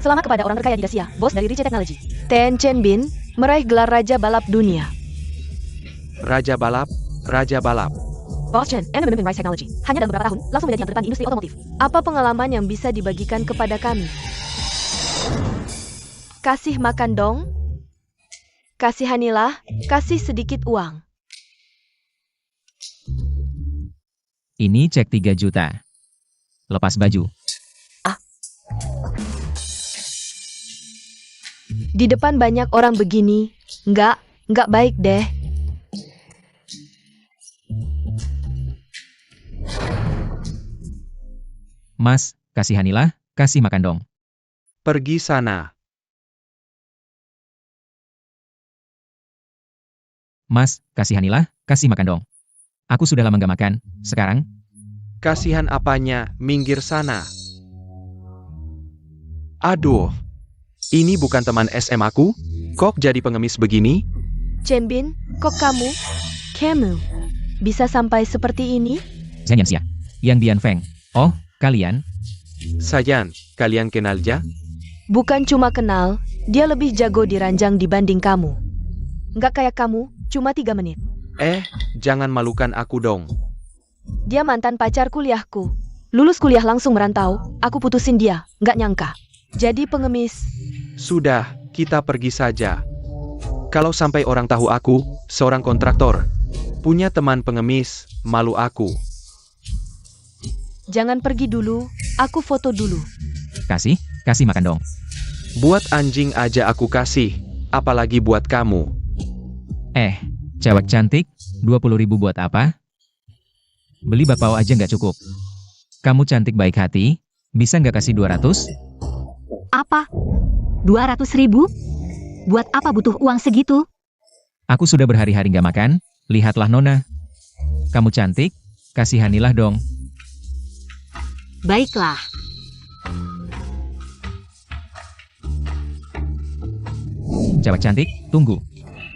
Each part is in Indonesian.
Selamat kepada orang terkaya di Asia, bos dari Riche Technology. Ten Chen Bin meraih gelar Raja Balap Dunia. Raja Balap, Raja Balap. Bos Chen, Anda memimpin Rice Technology. Hanya dalam beberapa tahun, langsung menjadi yang terdepan di industri otomotif. Apa pengalaman yang bisa dibagikan kepada kami? Kasih makan dong. Kasihanilah, kasih sedikit uang. Ini cek 3 juta. Lepas baju. Di depan banyak orang begini, nggak baik deh. Mas, kasihanilah, kasih makan dong. Pergi sana. Mas, kasihanilah, kasih makan dong. Aku sudah lama gak makan, sekarang. Kasihan apanya, minggir sana. Aduh, ini bukan teman SM aku? Kok jadi pengemis begini? Chen Bin, kok kamu bisa sampai seperti ini? Zhang Yanxia, Yang Dian Feng. Oh, kalian? Sayan, kalian kenal ja? Bukan cuma kenal, dia lebih jago di ranjang dibanding kamu. Nggak kayak kamu, cuma 3 menit. Jangan malukan aku dong. Dia mantan pacar kuliahku. Lulus kuliah langsung merantau, aku putusin dia, nggak nyangka. Jadi pengemis. Sudah, kita pergi saja. Kalau sampai orang tahu aku, seorang kontraktor, punya teman pengemis, malu aku. Jangan pergi dulu, aku foto dulu. Kasih makan dong. Buat anjing aja aku kasih, apalagi buat kamu. Cewek cantik, 20.000 buat apa? Beli bakpao aja nggak cukup. Kamu cantik baik hati, bisa nggak kasih 200? Apa? 200.000? Buat apa butuh uang segitu? Aku sudah berhari-hari nggak makan, lihatlah Nona. Kamu cantik, kasihanilah dong. Baiklah. Cewek cantik, tunggu.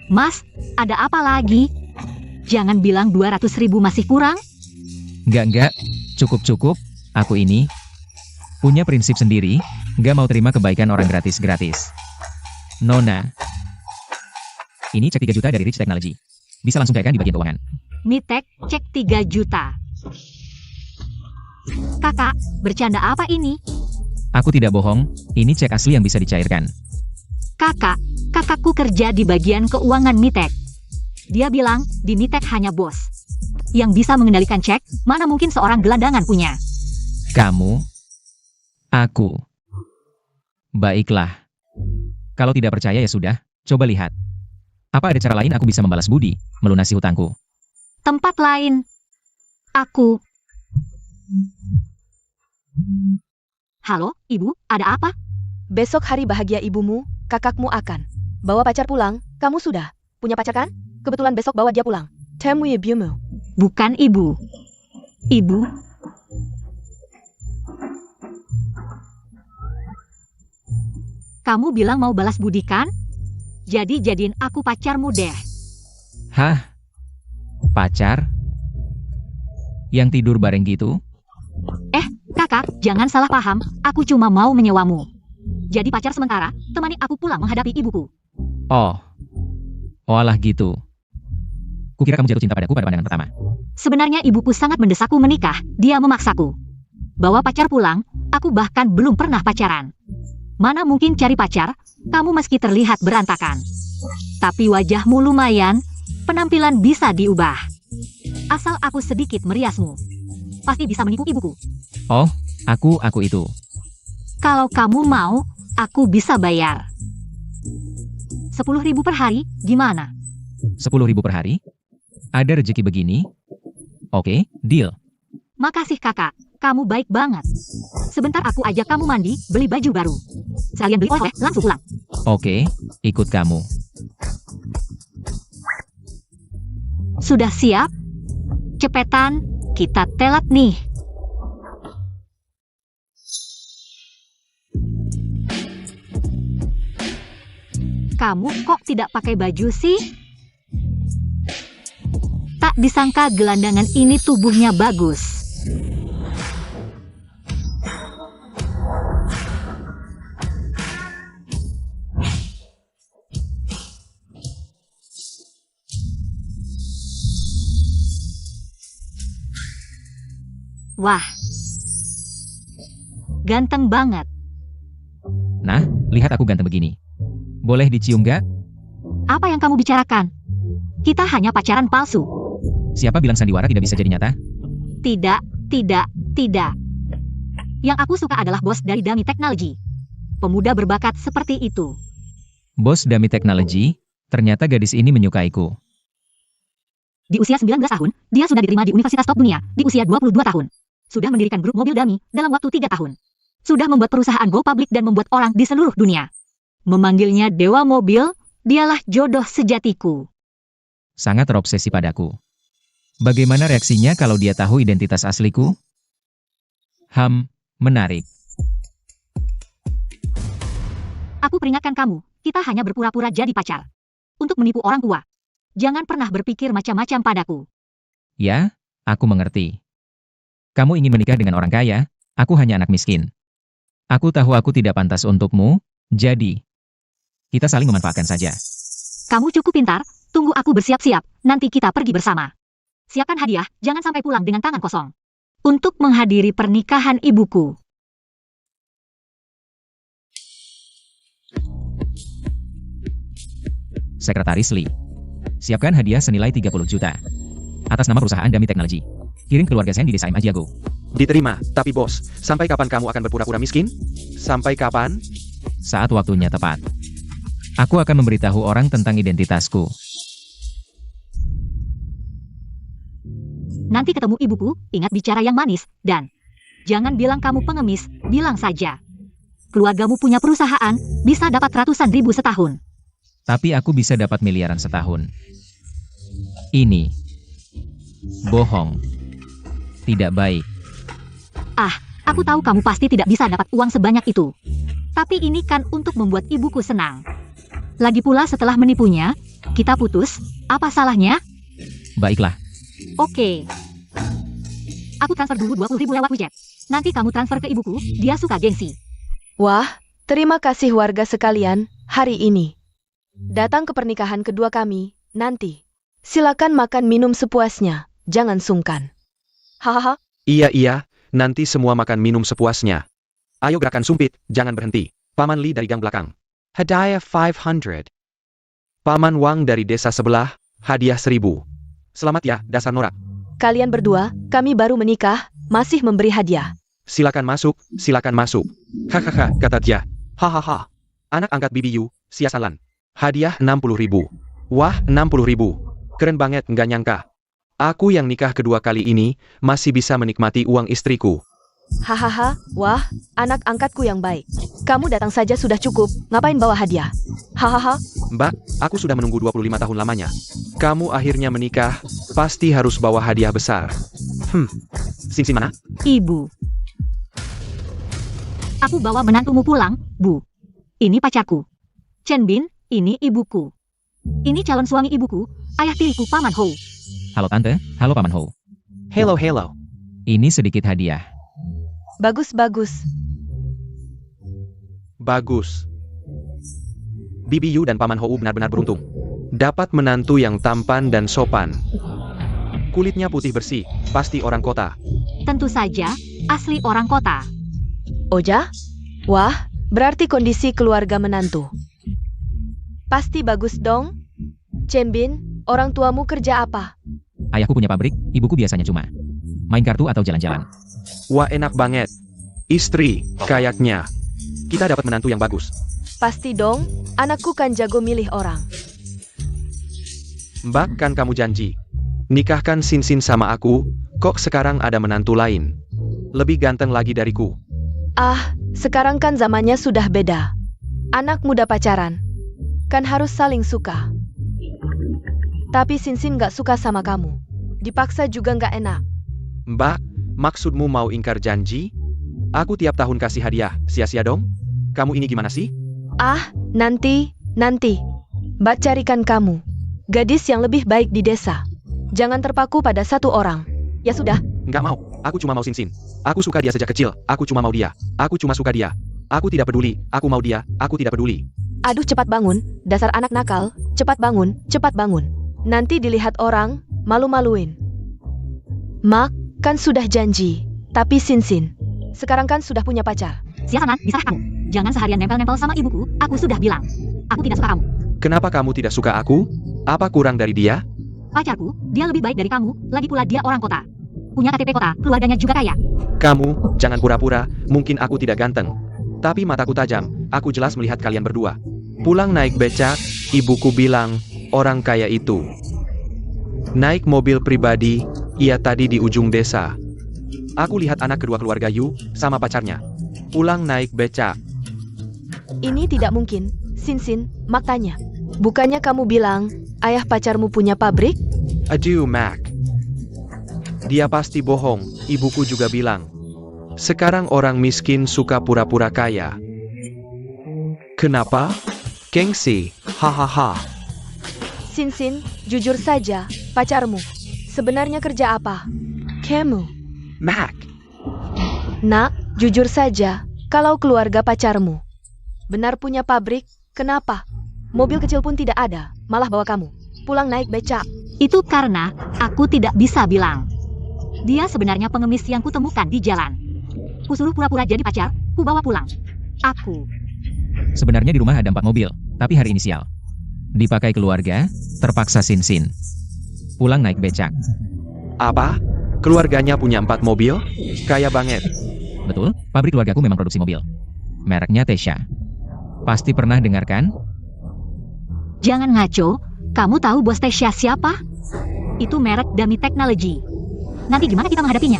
Mas, ada apa lagi? Jangan bilang 200.000 masih kurang. Enggak, cukup. Aku ini punya prinsip sendiri, nggak mau terima kebaikan orang gratis-gratis. Nona, ini cek 3 juta dari Riche Technology. Bisa langsung cairkan di bagian keuangan. Mitek, cek 3 juta. Kakak, bercanda apa ini? Aku tidak bohong, ini cek asli yang bisa dicairkan. Kakakku kerja di bagian keuangan Mitek. Dia bilang, di Mitek hanya bos yang bisa mengendalikan cek, mana mungkin seorang gelandangan punya. Kamu, aku. Baiklah. Kalau tidak percaya ya sudah, coba lihat. Apa ada cara lain aku bisa membalas budi, melunasi hutangku? Tempat lain. Aku. Halo, Ibu, ada apa? Besok hari bahagia ibumu, kakakmu akan bawa pacar pulang. Kamu sudah punya pacar kan? Kebetulan besok bawa dia pulang. Temui ibumu. Bukan Ibu. Ibu. Kamu bilang mau balas budi kan? Jadi jadiin aku pacarmu deh. Hah? Pacar? Yang tidur bareng gitu? Kakak, jangan salah paham, aku cuma mau menyewamu. Jadi pacar sementara, temani aku pulang menghadapi ibuku. Oh alah gitu. Kukira kamu jatuh cinta padaku pada pandangan pertama. Sebenarnya ibuku sangat mendesakku menikah, dia memaksaku. Bawa pacar pulang, aku bahkan belum pernah pacaran. Mana mungkin cari pacar, kamu meski terlihat berantakan. Tapi wajahmu lumayan, penampilan bisa diubah. Asal aku sedikit meriasmu, pasti bisa menipu ibuku. Oh, aku itu. Kalau kamu mau, aku bisa bayar. 10.000 per hari, gimana? 10.000 per hari? Ada rezeki begini? Oke, deal. Makasih kakak, kamu baik banget. Sebentar aku ajak kamu mandi, beli baju baru. Sekalian beli oleh-oleh, langsung pulang. Oke, ikut kamu. Sudah siap? Cepetan, kita telat nih. Kamu kok tidak pakai baju sih? Tak disangka gelandangan ini tubuhnya bagus. Wah. Ganteng banget. Nah, lihat aku ganteng begini. Boleh dicium gak? Apa yang kamu bicarakan? Kita hanya pacaran palsu. Siapa bilang sandiwara tidak bisa jadi nyata? Tidak. Yang aku suka adalah bos dari Dummy Technology. Pemuda berbakat seperti itu. Bos Dummy Technology, ternyata gadis ini menyukaiku. Di usia 19 tahun, dia sudah diterima di universitas top dunia, di usia 22 tahun. Sudah mendirikan grup mobil dummy dalam waktu 3 tahun. Sudah membuat perusahaan go public dan membuat orang di seluruh dunia memanggilnya Dewa Mobil, dialah jodoh sejatiku. Sangat terobsesi padaku. Bagaimana reaksinya kalau dia tahu identitas asliku? Menarik. Aku peringatkan kamu, kita hanya berpura-pura jadi pacar. Untuk menipu orang tua. Jangan pernah berpikir macam-macam padaku. Ya, aku mengerti. Kamu ingin menikah dengan orang kaya, aku hanya anak miskin. Aku tahu aku tidak pantas untukmu, jadi kita saling memanfaatkan saja. Kamu cukup pintar, tunggu aku bersiap-siap, nanti kita pergi bersama. Siapkan hadiah, jangan sampai pulang dengan tangan kosong. Untuk menghadiri pernikahan ibuku. Sekretaris Lee. Siapkan hadiah senilai 30 juta. Atas nama perusahaan Dummy Technology. Kirim keluarga Sen di desa Imajiago. Diterima, tapi bos, sampai kapan kamu akan berpura-pura miskin? Sampai kapan? Saat waktunya tepat. Aku akan memberitahu orang tentang identitasku. Nanti ketemu ibuku, ingat bicara yang manis, dan jangan bilang kamu pengemis, bilang saja. Keluargamu punya perusahaan, bisa dapat ratusan ribu setahun. Tapi aku bisa dapat miliaran setahun. Ini bohong. Tidak baik. Aku tahu kamu pasti tidak bisa dapat uang sebanyak itu. Tapi ini kan untuk membuat ibuku senang. Lagi pula setelah menipunya, kita putus, apa salahnya? Baiklah. Oke. Aku transfer dulu 20.000 lewat WeChat. Nanti kamu transfer ke ibuku, dia suka gengsi. Wah, terima kasih warga sekalian, hari ini. Datang ke pernikahan kedua kami, nanti. Silakan makan minum sepuasnya, jangan sungkan. Hahaha. Iya, nanti semua makan minum sepuasnya. Ayo gerakan sumpit, jangan berhenti. Paman Lee dari gang belakang. Hadiah 500. Paman Wang dari desa sebelah, hadiah 1000. Selamat ya, dasar norak. Kalian berdua, kami baru menikah, masih memberi hadiah. Silakan masuk, silakan masuk. Hahaha, kata dia. Hahaha. Anak angkat BBU, siasalan. Hadiah 60.000. Wah, 60.000. Keren banget, nggak nyangka. Aku yang nikah kedua kali ini, masih bisa menikmati uang istriku. Hahaha, wah, anak angkatku yang baik. Kamu datang saja sudah cukup, ngapain bawa hadiah? Hahaha. Mbak, aku sudah menunggu 25 tahun lamanya. Kamu akhirnya menikah, pasti harus bawa hadiah besar. Sinsin mana? Ibu. Aku bawa menantumu pulang, Bu. Ini pacarku. Chen Bin, ini ibuku. Ini calon suami ibuku, ayah tiriku Paman Ho. Halo Tante, halo Paman Ho. Hello. Ini sedikit hadiah. Bagus. Bagus. BBU dan Paman Hou benar-benar beruntung. Dapat menantu yang tampan dan sopan. Kulitnya putih bersih, pasti orang kota. Tentu saja, asli orang kota. Oja? Wah, berarti kondisi keluarga menantu. Pasti bagus dong. Chen Bin, orang tuamu kerja apa? Ayahku punya pabrik, ibuku biasanya cuma main kartu atau jalan-jalan. Wah, enak banget. Istri, kayaknya. Kita dapat menantu yang bagus. Pasti dong, anakku kan jago milih orang. Mbak, kan kamu janji. Nikahkan Sinsin sama aku, kok sekarang ada menantu lain? Lebih ganteng lagi dariku. Sekarang kan zamannya sudah beda. Anak muda pacaran. Kan harus saling suka. Tapi Sinsin gak suka sama kamu. Dipaksa juga gak enak. Mbak, maksudmu mau ingkar janji? Aku tiap tahun kasih hadiah, sia-sia dong? Kamu ini gimana sih? Nanti. Mbak carikan kamu gadis yang lebih baik di desa. Jangan terpaku pada satu orang. Ya sudah. Nggak mau, aku cuma mau Sinsin. Aku suka dia sejak kecil, aku cuma mau dia. Aku cuma suka dia. Aku tidak peduli, aku mau dia, aku tidak peduli. Aduh, cepat bangun, dasar anak nakal. Cepat bangun. Nanti dilihat orang, malu-maluin. Mak, kan sudah janji. Tapi Sinsin, sekarang kan sudah punya pacar. Siasalan, bisa kamu. Jangan seharian nempel-nempel sama ibuku, aku sudah bilang. Aku tidak suka kamu. Kenapa kamu tidak suka aku? Apa kurang dari dia? Pacarku, dia lebih baik dari kamu, lagi pula dia orang kota. Punya KTP kota, keluarganya juga kaya. Kamu, jangan pura-pura, mungkin aku tidak ganteng. Tapi mataku tajam, aku jelas melihat kalian berdua. Pulang naik becak, ibuku bilang, orang kaya itu. Naik mobil pribadi, ia tadi di ujung desa. Aku lihat anak kedua keluarga Yu, sama pacarnya. Pulang naik becak. Ini tidak mungkin, Sinsin, makanya. Bukannya kamu bilang, ayah pacarmu punya pabrik? Aduh, Mac. Dia pasti bohong, ibuku juga bilang. Sekarang orang miskin suka pura-pura kaya. Kenapa? Gengsi, hahaha. Sinsin, jujur saja, pacarmu. Sebenarnya kerja apa? Kamu. Mac, Nak, jujur saja, kalau keluarga pacarmu benar punya pabrik, kenapa? Mobil kecil pun tidak ada, malah bawa kamu pulang naik becak. Itu karena aku tidak bisa bilang. Dia sebenarnya pengemis yang kutemukan di jalan. Kusuruh pura-pura jadi pacar, ku bawa pulang. Aku. Sebenarnya di rumah ada 4 mobil, tapi hari inisial. Dipakai keluarga, terpaksa Sinsin. Pulang naik becak. apa? Keluarganya punya 4 mobil? Kaya banget. Betul, pabrik keluargaku memang produksi mobil. Mereknya Tesha. Pasti pernah dengarkan? Jangan ngaco, kamu tahu bos Tesha siapa? Itu merek Dami Technology. Nanti gimana kita menghadapinya?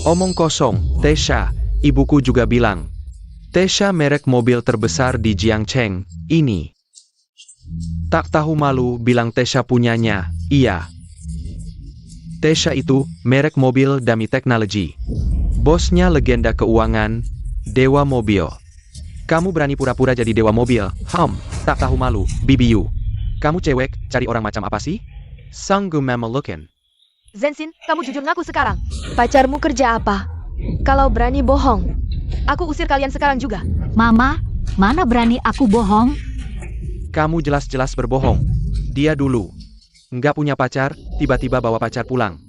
Omong kosong, Tesha, ibuku juga bilang. Tesha merek mobil terbesar di Jiangcheng, ini. Tak tahu malu bilang Tesha punyanya, iya. Tesha itu, merek mobil Dami Technology. Bosnya legenda keuangan, dewa mobil. Kamu berani pura-pura jadi dewa mobil? Tak tahu malu, BBU. Kamu cewek, cari orang macam apa sih? Sanggu memelukin. Zensin, kamu jujur ngaku sekarang. Pacarmu kerja apa? Kalau berani bohong, aku usir kalian sekarang juga. Mama, mana berani aku bohong? Kamu jelas-jelas berbohong. Dia dulu nggak punya pacar, tiba-tiba bawa pacar pulang.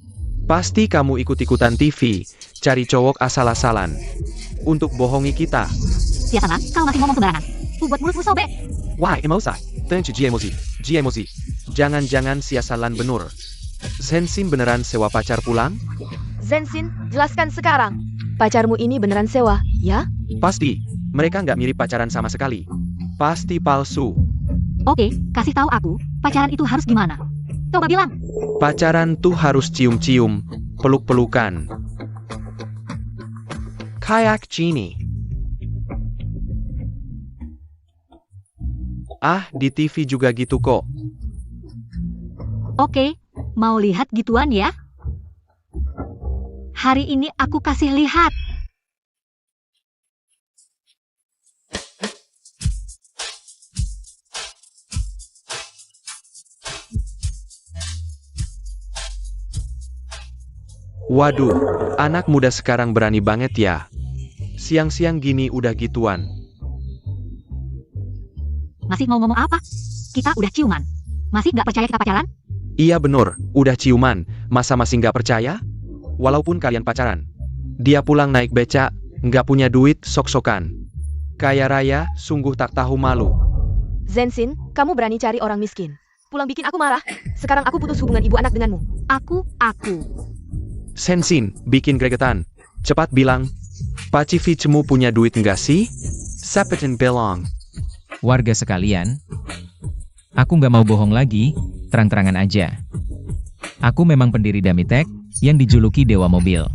Pasti kamu ikut-ikutan TV, cari cowok asal-asalan. Untuk bohongi kita. Siasalan, kau masih ngomong sembarangan. Ku buat mulutmu sobek. Wah, emosi. Tenci emosi. Jangan-jangan siasalan benur. Zensin beneran sewa pacar pulang? Zensin, jelaskan sekarang. Pacarmu ini beneran sewa, ya? Pasti. Mereka nggak mirip pacaran sama sekali. Pasti palsu. Oke, kasih tahu aku, pacaran itu harus gimana? Coba bilang. Pacaran tuh harus cium-cium, peluk-pelukan. Kayak Genie. Di TV juga gitu kok. Oke, mau lihat gituan ya? Hari ini aku kasih lihat. Waduh, anak muda sekarang berani banget ya. Siang-siang gini udah gituan. Masih mau ngomong apa? Kita udah ciuman. Masih nggak percaya kita pacaran? Iya bener, udah ciuman, masa masih nggak percaya? Walaupun kalian pacaran. Dia pulang naik becak, nggak punya duit, sok-sokan. Kaya raya, sungguh tak tahu malu. Zensin, kamu berani cari orang miskin. Pulang bikin aku marah. Sekarang aku putus hubungan ibu anak denganmu. Aku. Sensin, bikin gregetan. Cepat bilang, Pacivicemu punya duit nggak sih? Sapetin belong. Warga sekalian, aku nggak mau bohong lagi, terang-terangan aja. Aku memang pendiri Damitech, yang dijuluki Dewa Mobil.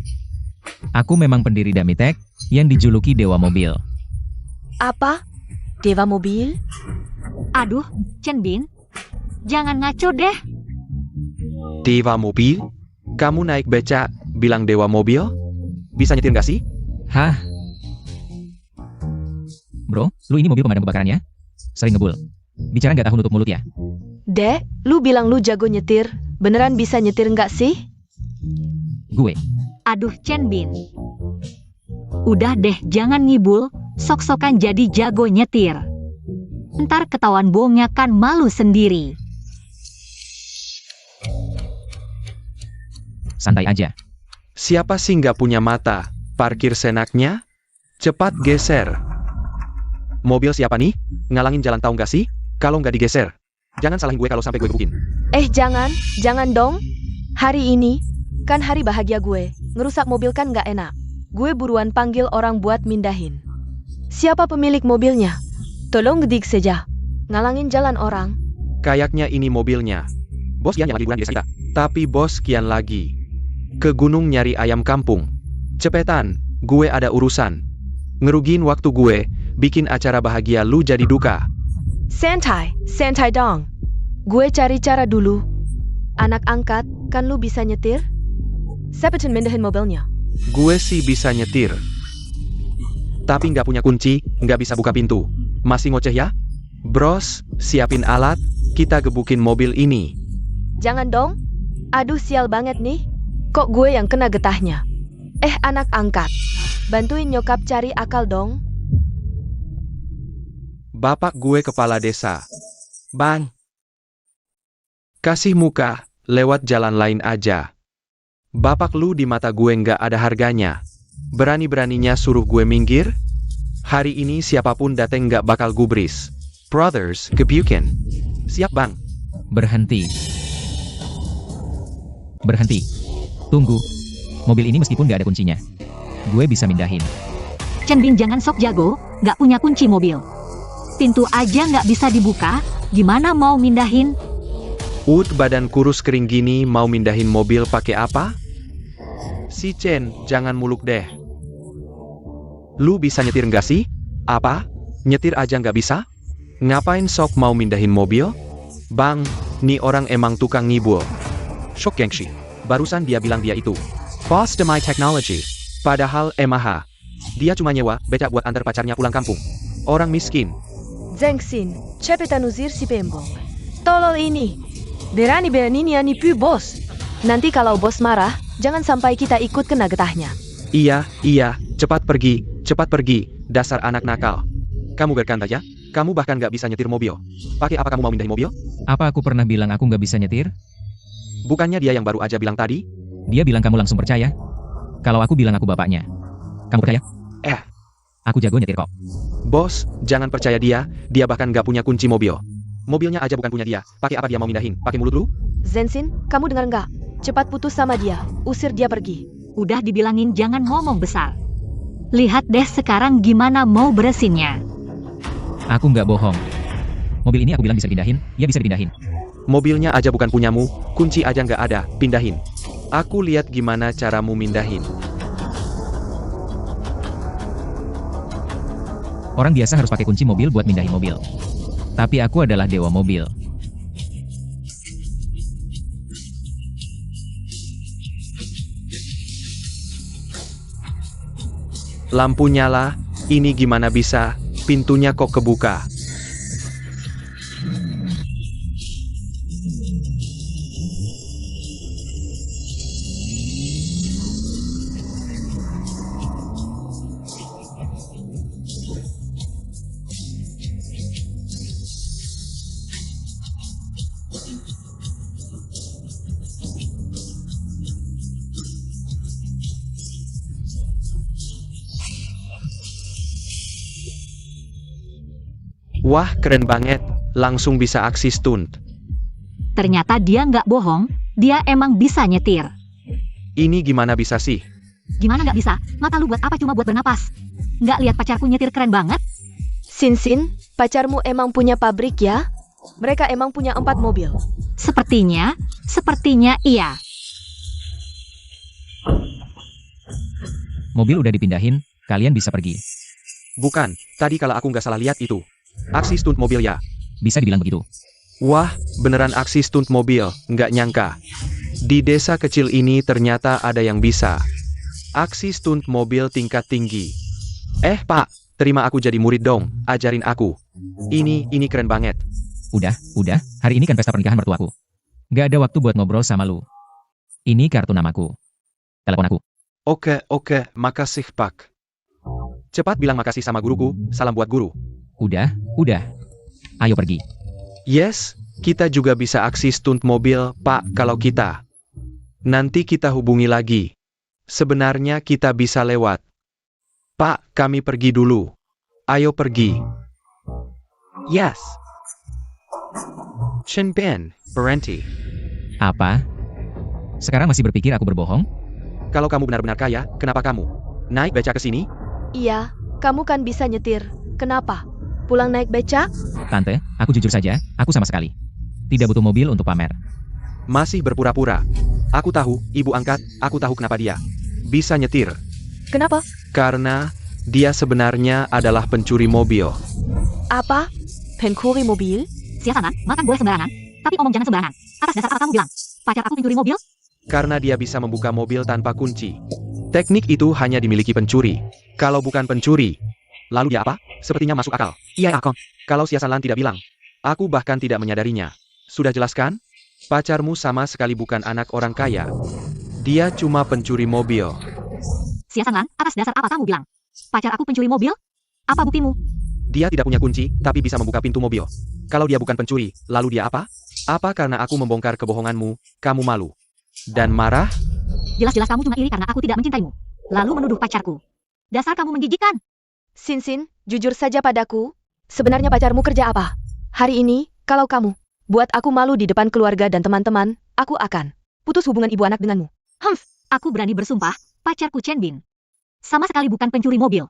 Aku memang pendiri Damitech, yang dijuluki Dewa Mobil. Apa? Dewa mobil? Aduh, Chen Bin. Jangan ngaco deh. Dewa mobil? Kamu naik becak, bilang dewa mobil? Bisa nyetir nggak sih? Hah? Bro, lu ini mobil pemadam kebakaran ya? Sering ngebul. Bicara nggak tahu nutup mulut ya? Dek, lu bilang lu jago nyetir. Beneran bisa nyetir nggak sih? Gue. Aduh, Chen Bin. Udah deh, jangan ngibul. Sok-sokan jadi jago nyetir. Ntar ketahuan bohongnya kan malu sendiri. Santai aja. Siapa sih nggak punya mata? parkir senaknya. Cepat geser. Mobil siapa nih? Ngalangin jalan tahu nggak sih? Kalau nggak digeser. Jangan salahin gue kalau sampai gue gebukin. Jangan dong. Hari ini, kan hari bahagia gue. Ngerusak mobil kan nggak enak. Gue buruan panggil orang buat mindahin. Siapa pemilik mobilnya? Tolong gedik saja. Ngalangin jalan orang. Kayaknya ini mobilnya. Bos Kian yang liburan di desa kita. Tapi bos Kian lagi ke gunung nyari ayam kampung. Cepetan, gue ada urusan. Ngerugiin waktu gue, bikin acara bahagia lu jadi duka. Santai dong. Gue cari cara dulu. Anak angkat, kan lu bisa nyetir? Cepetan mindahin mobilnya. Gue sih bisa nyetir. Tapi nggak punya kunci, nggak bisa buka pintu. Masih ngoceh ya? Bros, siapin alat, kita gebukin mobil ini. Jangan dong. Aduh sial banget nih. Kok gue yang kena getahnya? Anak angkat. Bantuin nyokap cari akal dong. Bapak gue kepala desa. Bang. Kasih muka, lewat jalan lain aja. Bapak lu di mata gue nggak ada harganya. Berani-beraninya suruh gue minggir? Hari ini siapapun dateng nggak bakal gubris. Brothers, gebukin. Siap bang. Berhenti. Tunggu. Mobil ini meskipun nggak ada kuncinya, gue bisa mindahin. Chen Bing jangan sok jago, nggak punya kunci mobil. Pintu aja nggak bisa dibuka, gimana mau mindahin? Badan kurus kering gini mau mindahin mobil pakai apa? Si Chen, jangan muluk deh. Lu bisa nyetir nggak sih? Apa? Nyetir aja nggak bisa? Ngapain sok mau mindahin mobil? Bang, nih orang emang tukang ngibul. Shock gengsi. Barusan dia bilang dia itu Boss Demai Technology. Padahal emaha. Dia cuma nyewa becak buat antar pacarnya pulang kampung. Orang miskin. Zengsin, cepetan usir si pembong. Tolol ini. Berani-beraninya nipu bos. Nanti kalau bos marah, jangan sampai kita ikut kena getahnya. Iya, cepat pergi, dasar anak nakal. Kamu berkanta ya? Kamu bahkan gak bisa nyetir mobil. Pakai apa kamu mau mindahin mobil? Apa aku pernah bilang aku nggak bisa nyetir? Bukannya dia yang baru aja bilang tadi? Dia bilang kamu langsung percaya. Kalau aku bilang aku bapaknya, kamu percaya? Aku jago nyetir kok. Bos, jangan percaya dia bahkan gak punya kunci mobil. Mobilnya aja bukan punya dia, pakai apa dia mau mindahin? Pakai mulut lu? Zengsin, kamu dengar nggak? Cepat putus sama dia, usir dia pergi. Udah dibilangin jangan ngomong besar. Lihat deh sekarang gimana mau beresinnya. Aku nggak bohong. Mobil ini aku bilang bisa dipindahin, ya bisa dipindahin. Mobilnya aja bukan punyamu, kunci aja nggak ada, pindahin. Aku lihat gimana caramu mindahin. Orang biasa harus pakai kunci mobil buat mindahin mobil. Tapi aku adalah dewa mobil. Lampu nyala, ini gimana bisa, pintunya kok kebuka. Wah, keren banget. Langsung bisa aksi stunt. Ternyata dia nggak bohong, dia emang bisa nyetir. Ini gimana bisa sih? Gimana nggak bisa? Mata lu buat apa cuma buat bernapas? Nggak lihat pacarku nyetir keren banget? Sin, pacarmu emang punya pabrik ya? Mereka emang punya 4 mobil. Sepertinya iya. Mobil udah dipindahin, kalian bisa pergi. Bukan, tadi kalau aku nggak salah lihat itu. Aksi stunt mobil ya? Bisa dibilang begitu. Wah, beneran aksi stunt mobil, nggak nyangka. Di desa kecil ini ternyata ada yang bisa. Aksi stunt mobil tingkat tinggi. Pak, terima aku jadi murid dong, ajarin aku. Ini keren banget. Udah, hari ini kan pesta pernikahan mertuaku. Nggak ada waktu buat ngobrol sama lu. Ini kartu namaku. Telepon aku. Oke, makasih Pak. Cepat bilang makasih sama guruku, salam buat guru. Udah. Ayo pergi. Yes, kita juga bisa aksi stunt mobil, Pak, kalau kita. Nanti kita hubungi lagi. Sebenarnya kita bisa lewat Pak, kami pergi dulu. Ayo pergi. Yes. Chen Bin, berhenti. Apa? Sekarang masih berpikir aku berbohong? Kalau kamu benar-benar kaya, kenapa kamu naik beca ke sini? Iya, kamu kan bisa nyetir. Kenapa? Pulang naik beca? Tante, aku jujur saja, aku sama sekali tidak butuh mobil untuk pamer. Masih berpura-pura. Aku tahu, ibu angkat, aku tahu kenapa dia bisa nyetir. Kenapa? Karena dia sebenarnya adalah pencuri mobil. Apa? Pencuri mobil? Siasanan, makan boleh sembarangan, tapi omong jangan sembarangan. Atas dasar apa kamu bilang? Pacar aku pencuri mobil? Karena dia bisa membuka mobil tanpa kunci. Teknik itu hanya dimiliki pencuri. Kalau bukan pencuri, lalu dia apa? Sepertinya masuk akal. Iya, Akon. Kalau Siasalan tidak bilang, aku bahkan tidak menyadarinya. Sudah jelas kan? Pacarmu sama sekali bukan anak orang kaya. Dia cuma pencuri mobil. Siasanan, atas dasar apa kamu bilang? Pacar aku pencuri mobil? Apa buktimu? Dia tidak punya kunci, tapi bisa membuka pintu mobil. Kalau dia bukan pencuri, lalu dia apa? Apa karena aku membongkar kebohonganmu, kamu malu? Dan marah? Jelas-jelas kamu cuma iri karena aku tidak mencintaimu. Lalu menuduh pacarku. Dasar kamu menjijikan. Sinsin, jujur saja padaku. Sebenarnya pacarmu kerja apa? Hari ini, kalau kamu buat aku malu di depan keluarga dan teman-teman, aku akan putus hubungan ibu anak denganmu. Aku berani bersumpah, pacarku Chen Bin sama sekali bukan pencuri mobil.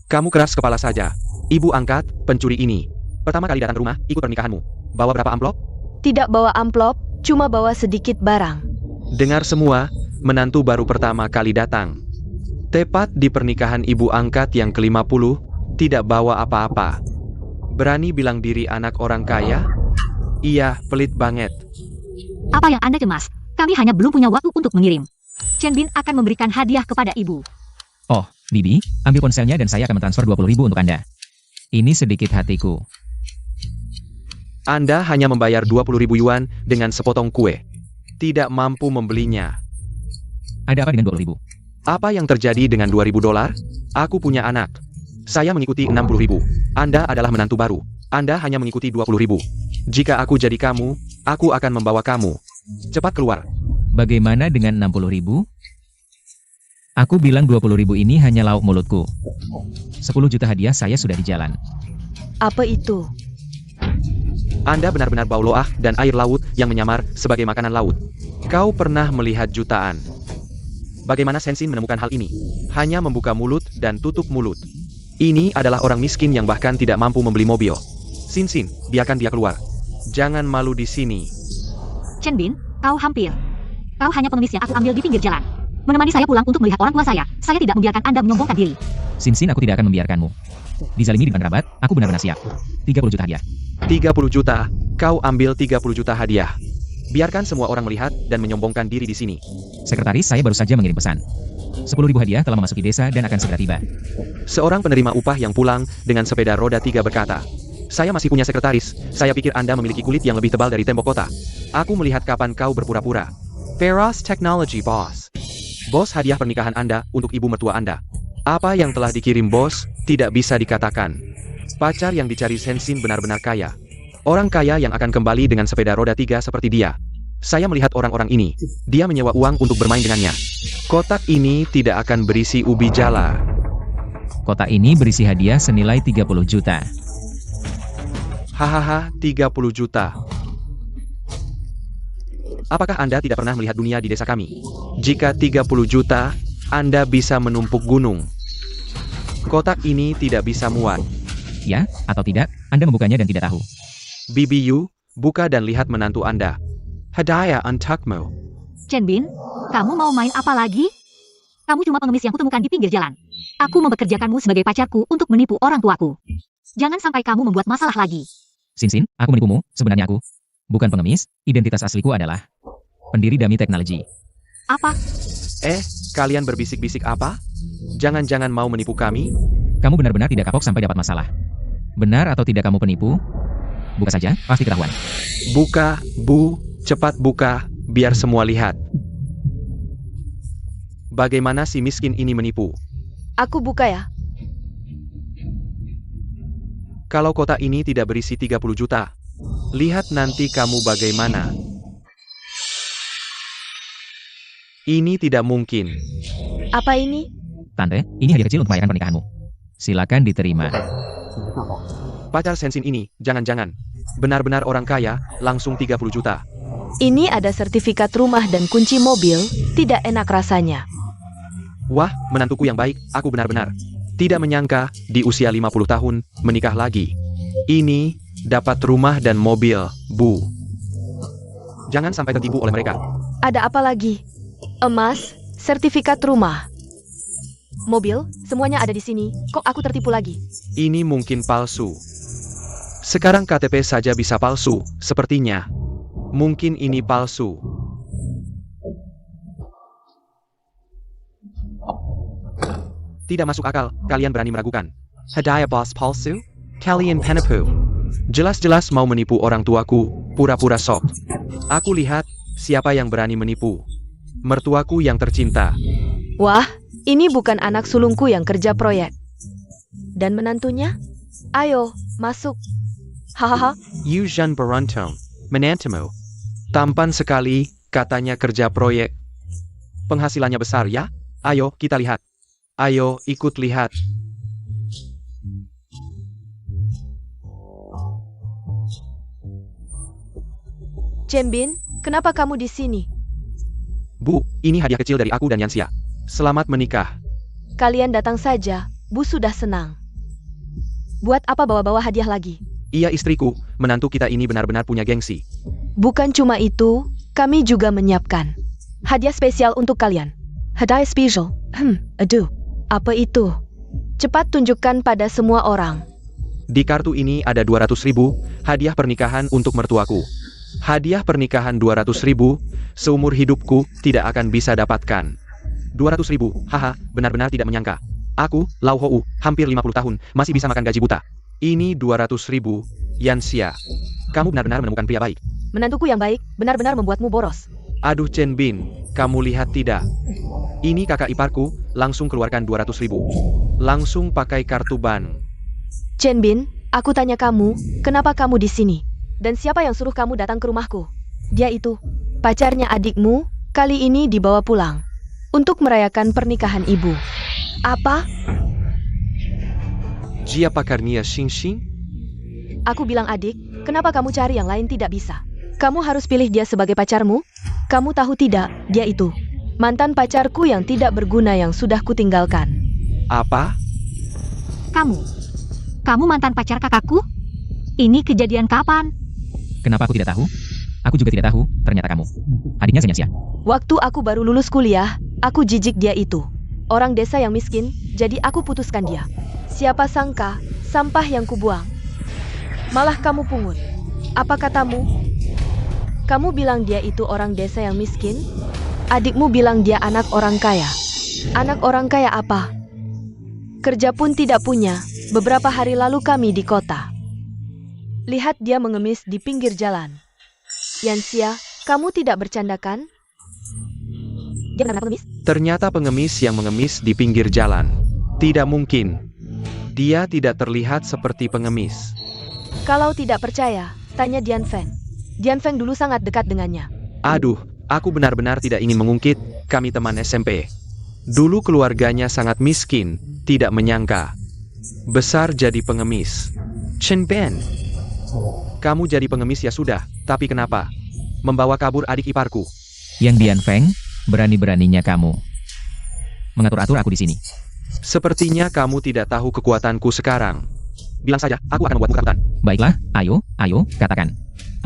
Kamu keras kepala saja. Ibu angkat, pencuri ini. Pertama kali datang ke rumah, ikut pernikahanmu. Bawa berapa amplop? Tidak bawa amplop, cuma bawa sedikit barang. Dengar semua, menantu baru pertama kali datang. Tepat di pernikahan ibu angkat yang ke-50, tidak bawa apa-apa. Berani bilang diri anak orang kaya? Iya, pelit banget. Apa yang Anda cemas? Kami hanya belum punya waktu untuk mengirim. Chen Bin akan memberikan hadiah kepada ibu. Oh, Bibi, ambil ponselnya dan saya akan mentransfer 20.000 untuk Anda. Ini sedikit hatiku. Anda hanya membayar 20.000 yuan dengan sepotong kue. Tidak mampu membelinya. Ada apa dengan 20.000? Apa yang terjadi dengan 2.000 dolar? Aku punya anak. Saya mengikuti 60.000. Anda adalah menantu baru. Anda hanya mengikuti 20.000. Jika aku jadi kamu, aku akan membawa kamu. Cepat keluar. Bagaimana dengan 60.000? Aku bilang 20.000 ini hanya lauk mulutku. 10 juta hadiah saya sudah di jalan. Apa itu? Anda benar-benar bau loah dan air laut yang menyamar sebagai makanan laut. Kau pernah melihat jutaan. Bagaimana Sensin menemukan hal ini? Hanya membuka mulut dan tutup mulut. Ini adalah orang miskin yang bahkan tidak mampu membeli mobil. Sinsin, biarkan dia keluar. Jangan malu di sini. Chen Bin, kau hampir. Kau hanya pengemis yang aku ambil di pinggir jalan. Menemani saya pulang untuk melihat orang tua saya. Saya tidak membiarkan Anda menyombongkan diri. Sinsin, aku tidak akan membiarkanmu dizalimi di depan kerabat. Aku benar-benar siap. 30 juta hadiah. 30 juta, kau ambil 30 juta hadiah. Biarkan semua orang melihat dan menyombongkan diri di sini. Sekretaris, saya baru saja mengirim pesan. 10.000 hadiah telah memasuki desa dan akan segera tiba. Seorang penerima upah yang pulang dengan sepeda roda 3 berkata, "Saya masih punya sekretaris, saya pikir Anda memiliki kulit yang lebih tebal dari tembok kota. Aku melihat kapan kau berpura-pura." Feras Technology, Boss. Bos, hadiah pernikahan Anda untuk ibu mertua Anda. Apa yang telah dikirim bos, tidak bisa dikatakan. Pacar yang dicari Sensin benar-benar kaya. Orang kaya yang akan kembali dengan sepeda roda 3 seperti dia. Saya melihat orang-orang ini. Dia menyewa uang untuk bermain dengannya. Kotak ini tidak akan berisi ubi jala. Kotak ini berisi hadiah senilai 30 juta. Hahaha, 30 juta. Apakah Anda tidak pernah melihat dunia di desa kami? Jika 30 juta, Anda bisa menumpuk gunung. Kotak ini tidak bisa muat. Ya, atau tidak, Anda membukanya dan tidak tahu. BBU, buka dan lihat menantu Anda. Hadiah untukmu. Chen Bin, kamu mau main apa lagi? Kamu cuma pengemis yang kutemukan di pinggir jalan. Aku mempekerjakanmu sebagai pacarku untuk menipu orang tuaku. Jangan sampai kamu membuat masalah lagi. Sinsin, aku menipumu, sebenarnya aku bukan pengemis, identitas asliku adalah pendiri Dami Teknologi. Apa? Kalian berbisik-bisik apa? Jangan-jangan mau menipu kami? Kamu benar-benar tidak kapok sampai dapat masalah. Benar atau tidak kamu penipu? Buka saja, pasti ketahuan. Buka, Bu, cepat buka, biar semua lihat. Bagaimana si miskin ini menipu? Aku buka ya. Kalau kotak ini tidak berisi 30 juta, lihat nanti kamu bagaimana. Ini tidak mungkin. Apa ini? Tante, ini hadiah kecil untuk merayakan pernikahanmu. Silakan diterima. Pacar Sensin ini, jangan-jangan benar-benar orang kaya, langsung 30 juta. Ini ada sertifikat rumah dan kunci mobil, tidak enak rasanya. Wah, menantuku yang baik, aku benar-benar tidak menyangka di usia 50 tahun menikah lagi. Ini dapat rumah dan mobil, Bu. Jangan sampai tertipu oleh mereka. Ada apa lagi? Emas, sertifikat rumah, mobil, semuanya ada di sini. Kok aku tertipu lagi? Ini mungkin palsu. Sekarang KTP saja bisa palsu, sepertinya. Mungkin ini palsu. Tidak masuk akal, kalian berani meragukan. Hadiah bos palsu? Kalian penipu. Jelas-jelas mau menipu orang tuaku, pura-pura sok. Aku lihat, siapa yang berani menipu. Mertuaku yang tercinta. Wah, ini bukan anak sulungku yang kerja proyek. Dan menantunya? Ayo, masuk. Hahaha, Yujan Beruntung, menantumu. Tampan sekali, katanya kerja proyek. Penghasilannya besar ya? Ayo, kita lihat. Ayo, ikut lihat. Cembin, kenapa kamu di sini? Bu, ini hadiah kecil dari aku dan Yansia. Selamat menikah. Kalian datang saja, Bu sudah senang. Buat apa bawa-bawa hadiah lagi? Iya istriku, menantu kita ini benar-benar punya gengsi. Bukan cuma itu, kami juga menyiapkan hadiah spesial untuk kalian. Hadiah spesial? Aduh, apa itu? Cepat tunjukkan pada semua orang. Di kartu ini ada 200.000, hadiah pernikahan untuk mertuaku. Hadiah pernikahan 200.000, seumur hidupku tidak akan bisa dapatkan. 200.000, haha, benar-benar tidak menyangka. Aku, Lau Hou, hampir 50 tahun, masih bisa makan gaji buta. Ini 200.000, Yansia. Kamu benar-benar menemukan pria baik. Menantuku yang baik, benar-benar membuatmu boros. Aduh Chen Bin, kamu lihat tidak? Ini kakak iparku, langsung keluarkan 200.000. Langsung pakai kartu bank. Chen Bin, aku tanya kamu, kenapa kamu di sini? Dan siapa yang suruh kamu datang ke rumahku? Dia itu, pacarnya adikmu, kali ini dibawa pulang. Untuk merayakan pernikahan ibu. Apa? Jia pakarnia Xing? Aku bilang adik, kenapa kamu cari yang lain tidak bisa? Kamu harus pilih dia sebagai pacarmu? Kamu tahu tidak, dia itu mantan pacarku yang tidak berguna yang sudah kutinggalkan. Apa? Kamu mantan pacar kakakku? Ini kejadian kapan? Kenapa aku tidak tahu? Aku juga tidak tahu, ternyata kamu. Adiknya Senyasia. Waktu aku baru lulus kuliah, aku jijik dia itu. Orang desa yang miskin, jadi aku putuskan dia. Siapa sangka, sampah yang kubuang. Malah kamu pungut. Apa katamu? Kamu bilang dia itu orang desa yang miskin? Adikmu bilang dia anak orang kaya. Anak orang kaya apa? Kerja pun tidak punya. Beberapa hari lalu kami di kota. Lihat dia mengemis di pinggir jalan. Yansia, kamu tidak bercanda kan? Dia benar-benar pengemis? Ternyata pengemis yang mengemis di pinggir jalan. Tidak mungkin. Dia tidak terlihat seperti pengemis. Kalau tidak percaya, tanya Dian Feng. Dian Feng dulu sangat dekat dengannya. Aduh, aku benar-benar tidak ingin mengungkit, kami teman SMP. Dulu keluarganya sangat miskin, tidak menyangka. Besar jadi pengemis. Chen Ben, kamu jadi pengemis ya sudah, tapi kenapa? Membawa kabur adik iparku. Yang Dian Feng, berani-beraninya kamu mengatur-atur aku di sini. Sepertinya kamu tidak tahu kekuatanku sekarang. Bilang saja, aku akan membuatmu ketakutan. Baiklah, ayo, katakan.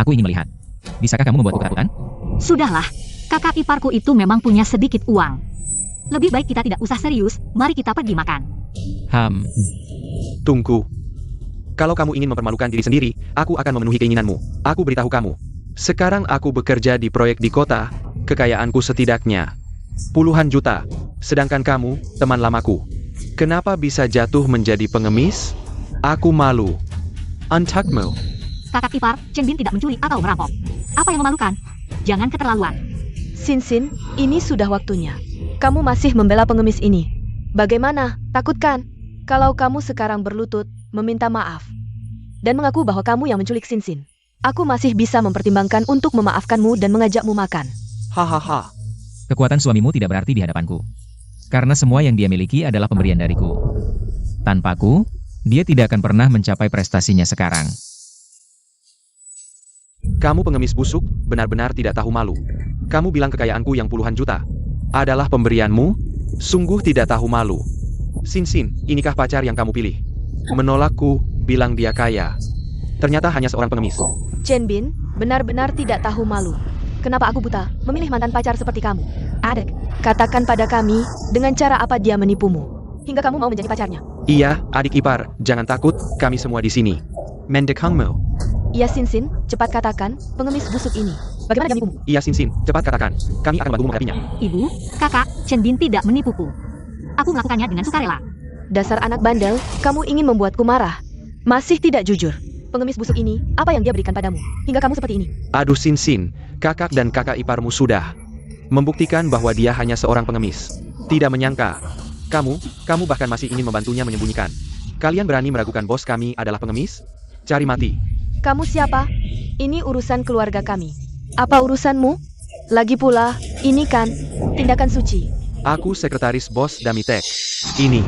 Aku ingin melihat. Bisakah kamu membuatku ketakutan? Sudahlah, kakak iparku itu memang punya sedikit uang. Lebih baik kita tidak usah serius, mari kita pergi makan. Tunggu. Kalau kamu ingin mempermalukan diri sendiri, aku akan memenuhi keinginanmu. Aku beritahu kamu. Sekarang aku bekerja di proyek di kota, kekayaanku setidaknya puluhan juta. Sedangkan kamu, teman lamaku, kenapa bisa jatuh menjadi pengemis? Aku malu. Antakmu. Kakak ipar, Chen Bin tidak mencuri atau merampok. Apa yang memalukan? Jangan keterlaluan. Sin, ini sudah waktunya. Kamu masih membela pengemis ini. Bagaimana? Takut kan? Kalau kamu sekarang berlutut, meminta maaf, dan mengaku bahwa kamu yang menculik Sin. Aku masih bisa mempertimbangkan untuk memaafkanmu dan mengajakmu makan. Hahaha. Kekuatan suamimu tidak berarti di hadapanku. Karena semua yang dia miliki adalah pemberian dariku. Tanpaku, dia tidak akan pernah mencapai prestasinya sekarang. Kamu pengemis busuk, benar-benar tidak tahu malu. Kamu bilang kekayaanku yang puluhan juta adalah pemberianmu? Sungguh tidak tahu malu. Sin, inikah pacar yang kamu pilih? Menolakku, bilang dia kaya. Ternyata hanya seorang pengemis. Chen Bin, benar-benar tidak tahu malu. Kenapa aku buta, memilih mantan pacar seperti kamu? Adik, katakan pada kami, dengan cara apa dia menipumu, hingga kamu mau menjadi pacarnya. Iya, adik ipar, jangan takut, kami semua di sini. Mendek Hangmo. Iya Sin, cepat katakan, pengemis busuk ini. Bagaimana dia menipumu? Iya Sin, cepat katakan. Kami akan bantumu menghadapinya. Ibu, kakak, Chen Bin tidak menipuku. Aku melakukannya dengan sukarela. Dasar anak bandel, kamu ingin membuatku marah. Masih tidak jujur. Pengemis busuk ini, apa yang dia berikan padamu, hingga kamu seperti ini? Aduh Sin, kakak dan kakak iparmu sudah membuktikan bahwa dia hanya seorang pengemis. Tidak menyangka. Kamu bahkan masih ingin membantunya menyembunyikan. Kalian berani meragukan bos kami adalah pengemis? Cari mati. Kamu siapa? Ini urusan keluarga kami. Apa urusanmu? Lagi pula, ini kan tindakan suci. Aku sekretaris bos Damitek. Ini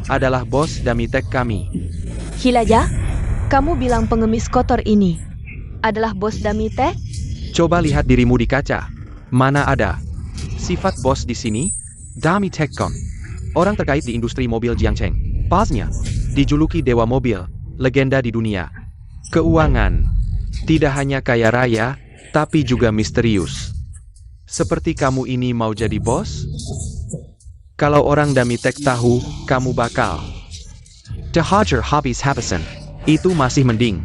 adalah bos Damitek kami. Hilaya, kamu bilang pengemis kotor ini adalah bos Damitek? Coba lihat dirimu di kaca. Mana ada sifat bos di sini? Damitek-kon. Orang terkait di industri mobil Jiangcheng. Pasnya dijuluki dewa mobil, legenda di dunia. Keuangan. Tidak hanya kaya raya, tapi juga misterius. Seperti kamu ini mau jadi bos? Kalau orang Damitek tahu, kamu bakal dihajar habis-habisan. Itu masih mending.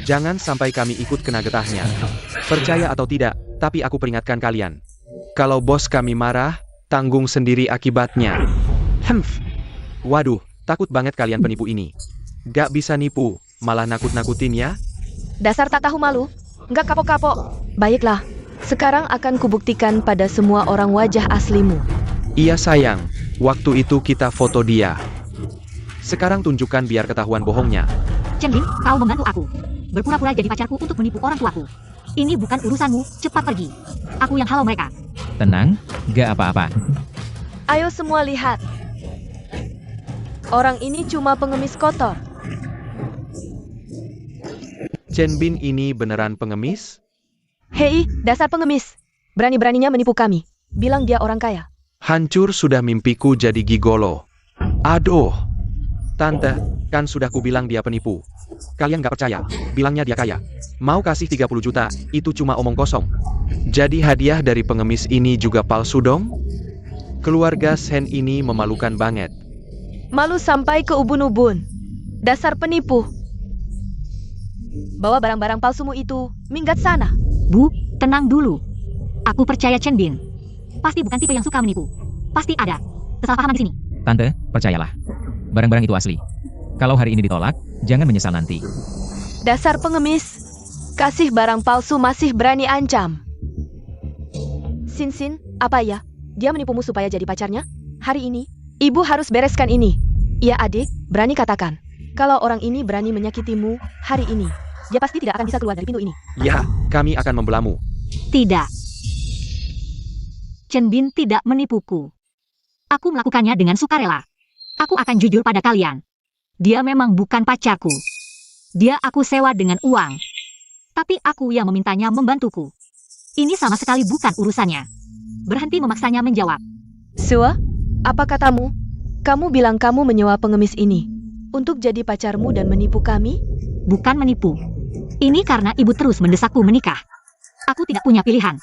Jangan sampai kami ikut kena getahnya. Percaya atau tidak, tapi aku peringatkan kalian. Kalau bos kami marah, tanggung sendiri akibatnya. Waduh, takut banget kalian penipu ini. Gak bisa nipu, malah nakut-nakutin ya. Dasar tak tahu malu, nggak kapok-kapok. Baiklah, sekarang akan kubuktikan pada semua orang wajah aslimu. Iya sayang, waktu itu kita foto dia. Sekarang tunjukkan biar ketahuan bohongnya. Chen Bin, kau membantu aku. Berpura-pura jadi pacarku untuk menipu orang tuaku. Ini bukan urusanmu, cepat pergi. Aku yang halau mereka. Tenang, gak apa-apa. Ayo semua lihat. Orang ini cuma pengemis kotor. Chen Bin ini beneran pengemis? Hei, dasar pengemis. Berani-beraninya menipu kami. Bilang dia orang kaya. Hancur sudah mimpiku jadi gigolo. Aduh. Tante, kan sudah kubilang dia penipu. Kalian gak percaya, bilangnya dia kaya. Mau kasih 30 juta, itu cuma omong kosong. Jadi hadiah dari pengemis ini juga palsu dong? Keluarga Shen ini memalukan banget. Malu sampai ke ubun-ubun. Dasar penipu. Bawa barang-barang palsumu itu, minggat sana. Bu, tenang dulu. Aku percaya Chen Bin. Pasti bukan tipe yang suka menipu. Pasti ada kesalahpahaman di sini. Tante, percayalah. Barang-barang itu asli. Kalau hari ini ditolak, jangan menyesal nanti. Dasar pengemis. Kasih barang palsu masih berani ancam. Sin, apa ya? Dia menipumu supaya jadi pacarnya? Hari ini, ibu harus bereskan ini. Iya adik, berani katakan. Kalau orang ini berani menyakitimu, hari ini, dia pasti tidak akan bisa keluar dari pintu ini. Ya, kami akan membelamu. Tidak. Chen Bin tidak menipuku. Aku melakukannya dengan sukarela. Aku akan jujur pada kalian. Dia memang bukan pacarku. Dia aku sewa dengan uang. Tapi aku yang memintanya membantuku. Ini sama sekali bukan urusannya. Berhenti memaksanya menjawab. Sua, apa katamu? Kamu bilang kamu menyewa pengemis ini untuk jadi pacarmu dan menipu kami? Bukan menipu. Ini karena ibu terus mendesakku menikah. Aku tidak punya pilihan.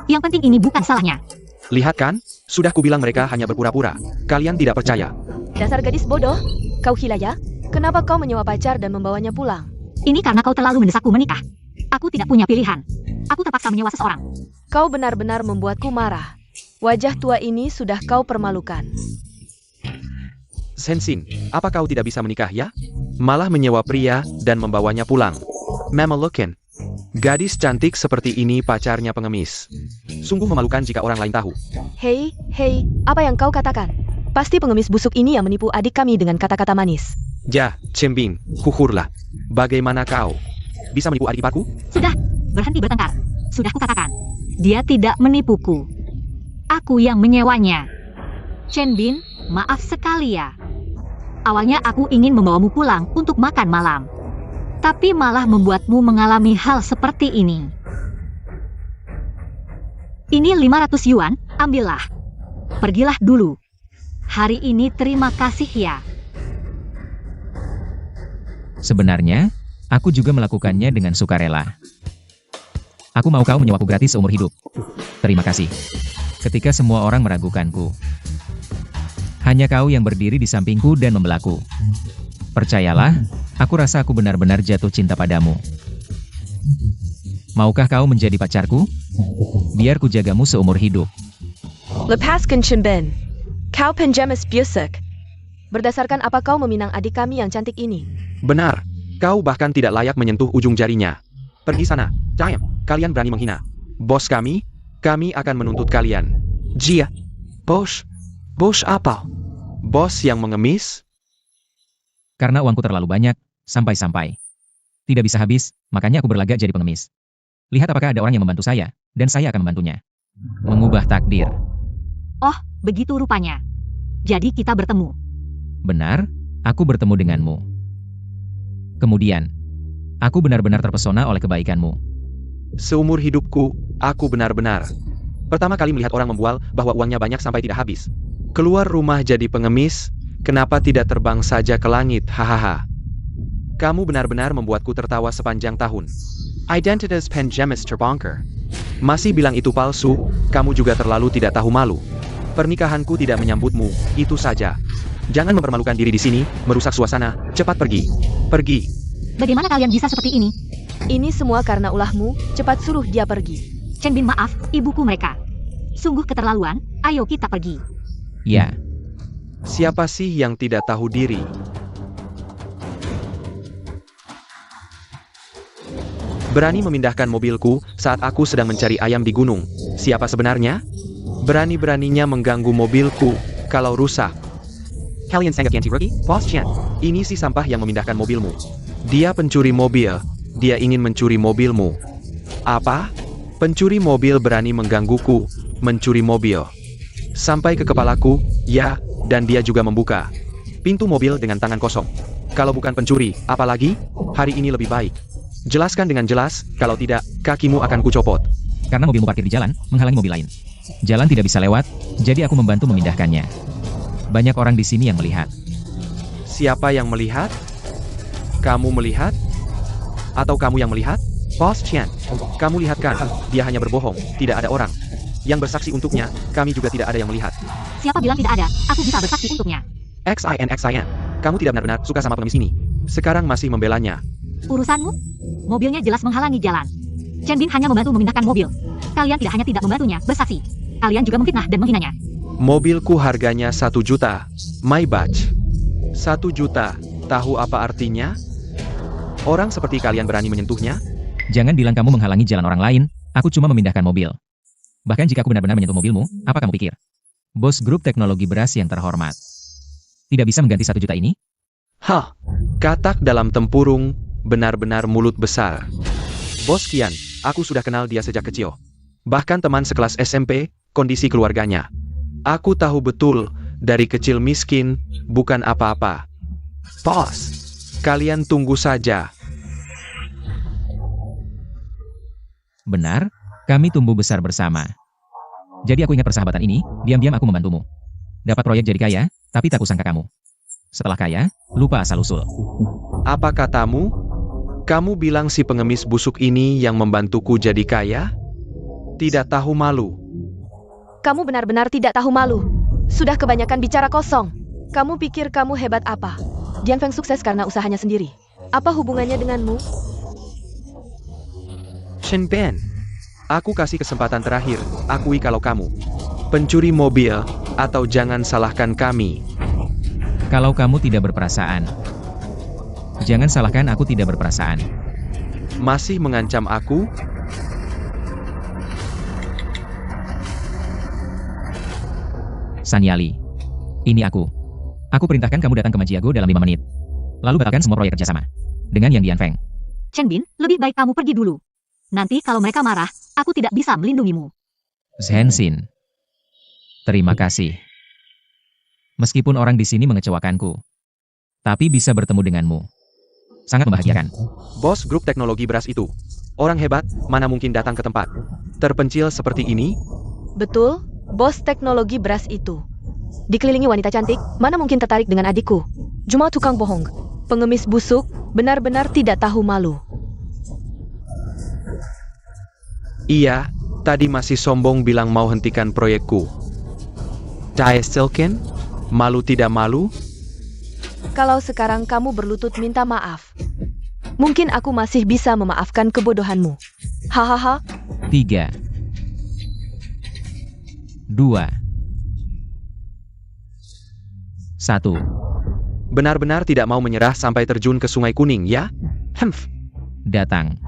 Yang penting ini bukan salahnya. Lihat kan, sudah kubilang mereka hanya berpura-pura. Kalian tidak percaya. Dasar gadis bodoh. Kau Hilaya, kenapa kau menyewa pacar dan membawanya pulang? Ini karena kau terlalu mendesakku menikah. Aku tidak punya pilihan. Aku terpaksa menyewa seseorang. Kau benar-benar membuatku marah. Wajah tua ini sudah kau permalukan. Sensin, apa kau tidak bisa menikah ya? Malah menyewa pria dan membawanya pulang. Memalukan. Gadis cantik seperti ini pacarnya pengemis. Sungguh memalukan jika orang lain tahu. Hei, apa yang kau katakan? Pasti pengemis busuk ini yang menipu adik kami dengan kata-kata manis. Ja, Chen Bin, hukurlah. Bagaimana kau bisa menipu adik iparku? Sudah, berhenti bertengkar. Sudah kukatakan, dia tidak menipuku. Aku yang menyewanya. Chen Bin, maaf sekali ya. Awalnya aku ingin membawamu pulang untuk makan malam. Tapi malah membuatmu mengalami hal seperti ini. Ini 500 yuan, ambillah. Pergilah dulu. Hari ini terima kasih ya. Sebenarnya, aku juga melakukannya dengan sukarela. Aku mau kau menyewaku gratis seumur hidup. Terima kasih. Ketika semua orang meragukanku, hanya kau yang berdiri di sampingku dan membelaku. Percayalah, aku rasa aku benar-benar jatuh cinta padamu. Maukah kau menjadi pacarku? Biar ku jagamu seumur hidup. Lepaskan Chen Bin. Kau penjamas busuk. Berdasarkan apa kau meminang adik kami yang cantik ini? Benar. Kau bahkan tidak layak menyentuh ujung jarinya. Pergi sana. Diam. Kalian berani menghina bos kami? Kami akan menuntut kalian. Jia. Bos. Bos apa? Bos yang mengemis? Karena uangku terlalu banyak, sampai-sampai tidak bisa habis, makanya aku berlagak jadi pengemis. Lihat apakah ada orang yang membantu saya, dan saya akan membantunya. Mengubah takdir. Oh, begitu rupanya. Jadi kita bertemu. Benar, aku bertemu denganmu. Kemudian, aku benar-benar terpesona oleh kebaikanmu. Seumur hidupku, aku benar-benar pertama kali melihat orang membual bahwa uangnya banyak sampai tidak habis. Keluar rumah jadi pengemis, kenapa tidak terbang saja ke langit, hahaha. Kamu benar-benar membuatku tertawa sepanjang tahun. Identitas penjamis terbongkar. Masih bilang itu palsu, kamu juga terlalu tidak tahu malu. Pernikahanku tidak menyambutmu, itu saja. Jangan mempermalukan diri di sini, merusak suasana, cepat pergi. Pergi. Bagaimana kalian bisa seperti ini? Ini semua karena ulahmu, cepat suruh dia pergi. Chen Bin, maaf, ibuku mereka. Sungguh keterlaluan, ayo kita pergi. Ya, Siapa sih yang tidak tahu diri? Berani memindahkan mobilku saat aku sedang mencari ayam di gunung. Siapa sebenarnya? Berani-beraninya mengganggu mobilku kalau rusak. Kalian sangat anti-rookie, Boss Chen. Ini si sampah yang memindahkan mobilmu. Dia pencuri mobil. Dia ingin mencuri mobilmu. Apa? Pencuri mobil berani menggangguku, mencuri mobil. Sampai ke kepalaku, ya, dan dia juga membuka pintu mobil dengan tangan kosong. Kalau bukan pencuri, apalagi? Hari ini lebih baik. Jelaskan dengan jelas, kalau tidak, kakimu akan kucopot. karena mobilmu parkir di jalan, menghalangi mobil lain. Jalan tidak bisa lewat, jadi aku membantu memindahkannya. Banyak orang di sini yang melihat. Siapa yang melihat? Kamu melihat? Atau kamu yang melihat? Boss Chen, kamu lihat kan, dia hanya berbohong, tidak ada orang yang bersaksi untuknya, kami juga tidak ada yang melihat. Siapa bilang tidak ada? Aku bisa bersaksi untuknya. XIN, kamu tidak benar-benar suka sama pengemis ini. Sekarang masih membelanya. Urusanmu? Mobilnya jelas menghalangi jalan. Chen Bin hanya membantu memindahkan mobil. Kalian tidak hanya tidak membantunya, bersaksi. Kalian juga memfitnah dan menghinanya. Mobilku harganya 1 juta. My batch. 1 juta. Tahu apa artinya? Orang seperti kalian berani menyentuhnya? Jangan bilang kamu menghalangi jalan orang lain, aku cuma memindahkan mobil. Bahkan jika aku benar-benar menyentuh mobilmu, apa kamu pikir? Bos grup teknologi beras yang terhormat tidak bisa mengganti 1 juta ini? Hah, katak dalam tempurung, benar-benar mulut besar. Bos Kian, aku sudah kenal dia sejak kecil. Bahkan teman sekelas SMP, kondisi keluarganya. Aku tahu betul, dari kecil miskin, bukan apa-apa. Bos, kalian tunggu saja. Benar, kami tumbuh besar bersama. Jadi aku ingat persahabatan ini, diam-diam aku membantumu. Dapat proyek jadi kaya, tapi tak kusangka kamu. Setelah kaya, lupa asal-usul. Apa katamu? Kamu bilang si pengemis busuk ini yang membantuku jadi kaya? Tidak tahu malu. Kamu benar-benar tidak tahu malu. Sudah kebanyakan bicara kosong. Kamu pikir kamu hebat apa? Dian Feng sukses karena usahanya sendiri. Apa hubungannya denganmu? Shen Ben, aku kasih kesempatan terakhir, akui kalau kamu pencuri mobil, atau jangan salahkan kami. Kalau kamu tidak berperasaan, jangan salahkan aku tidak berperasaan. Masih mengancam aku? Sanyali, ini aku. Aku perintahkan kamu datang ke Majiago dalam 5 menit. Lalu batalkan semua proyek kerjasama dengan Yang Dian Feng. Chen Bin, lebih baik kamu pergi dulu. Nanti kalau mereka marah, aku tidak bisa melindungimu. Zhensin. Terima kasih. Meskipun orang di sini mengecewakanku, tapi bisa bertemu denganmu. Sangat membahagiakan. Bos grup teknologi beras itu. Orang hebat, mana mungkin datang ke tempat terpencil seperti ini? Betul, bos teknologi beras itu. Dikelilingi wanita cantik, mana mungkin tertarik dengan adikku? Cuma tukang bohong. Pengemis busuk, benar-benar tidak tahu malu. Iya, tadi masih sombong bilang mau hentikan proyekku. Dae Silken? Malu tidak malu? Kalau sekarang kamu berlutut minta maaf, mungkin aku masih bisa memaafkan kebodohanmu. Hahaha. 3, 2, 1. Benar-benar tidak mau menyerah sampai terjun ke Sungai Kuning, ya? Hemph. Datang.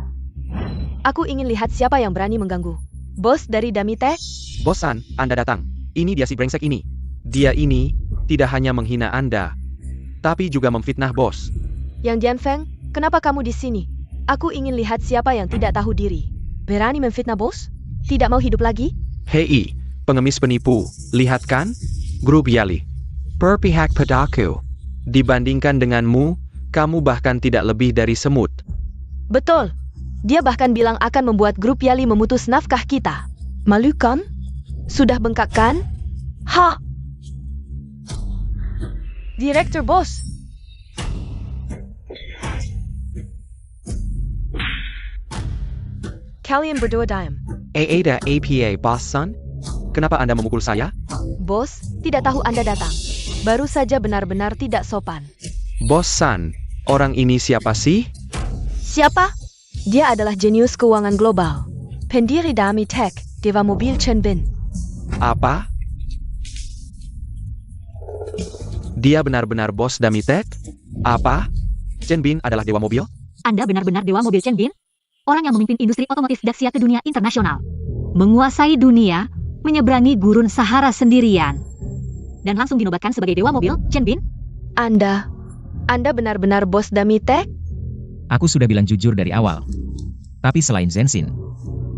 Aku ingin lihat siapa yang berani mengganggu. Bos dari Damite? Bosan, Anda datang. Ini dia si brengsek ini. Dia ini tidak hanya menghina Anda, tapi juga memfitnah bos. Yang Dianfeng, kenapa kamu di sini? Aku ingin lihat siapa yang tidak tahu diri. Berani memfitnah bos? Tidak mau hidup lagi? Hei, pengemis penipu. Lihat kan? Grup Yali. Berpihak padaku. Dibandingkan denganmu, kamu bahkan tidak lebih dari semut. Betul. Dia bahkan bilang akan membuat grup Yali memutus nafkah kita. Malu kan? Sudah bengkak kan? Ha! Direktur bos. Kalian berdua diam. Ada APA, Boss Son? Kenapa Anda memukul saya? Bos, tidak tahu Anda datang. Baru saja benar-benar tidak sopan. Boss Son, orang ini siapa sih? Siapa? Dia adalah jenius keuangan global. Pendiri Dami Tech, Dewa Mobil Chen Bin. Apa? Dia benar-benar bos Damitek? Apa? Chen Bin adalah dewa mobil? Anda benar-benar dewa mobil Chen Bin? Orang yang memimpin industri otomotif Dacia ke dunia internasional. Menguasai dunia, menyeberangi gurun Sahara sendirian. Dan langsung dinobatkan sebagai dewa mobil Chen Bin? Anda benar-benar bos Damitek? Aku sudah bilang jujur dari awal. Tapi selain Zenshin,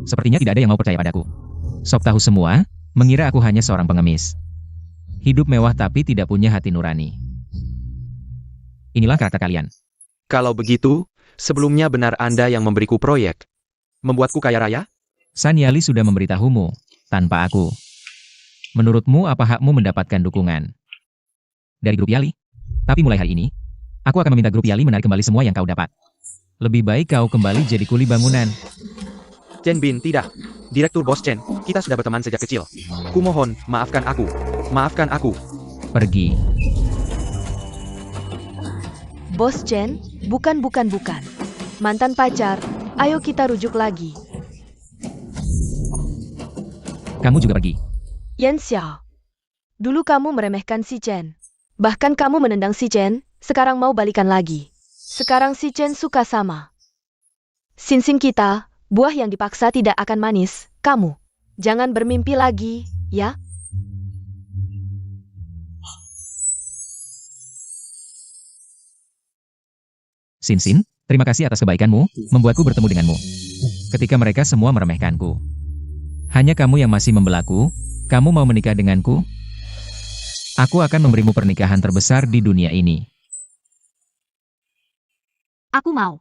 sepertinya tidak ada yang mau percaya padaku. Sok tahu semua, mengira aku hanya seorang pengemis. Hidup mewah tapi tidak punya hati nurani. Inilah karakter kalian. Kalau begitu, sebelumnya benar Anda yang memberiku proyek. Membuatku kaya raya? San Yali sudah memberitahumu, tanpa aku. Menurutmu apa hakmu mendapatkan dukungan? Dari grup Yali? Tapi mulai hari ini, aku akan meminta grup Yali menarik kembali semua yang kau dapat. Lebih baik kau kembali jadi kuli bangunan. Chen Bin, tidak. Direktur Bos Chen, kita sudah berteman sejak kecil. Kumohon, maafkan aku. Maafkan aku. Pergi. Bos Chen? Bukan. Mantan pacar, ayo kita rujuk lagi. Kamu juga pergi. Yan Xiao. Dulu kamu meremehkan si Chen. Bahkan kamu menendang si Chen, sekarang mau balikan lagi. Sekarang si Chen suka sama Sinsin kita, buah yang dipaksa tidak akan manis. Kamu, jangan bermimpi lagi, ya? Sinsin, terima kasih atas kebaikanmu, membuatku bertemu denganmu. Ketika mereka semua meremehkanku. Hanya kamu yang masih membelaku, kamu mau menikah denganku? Aku akan memberimu pernikahan terbesar di dunia ini. Aku mau.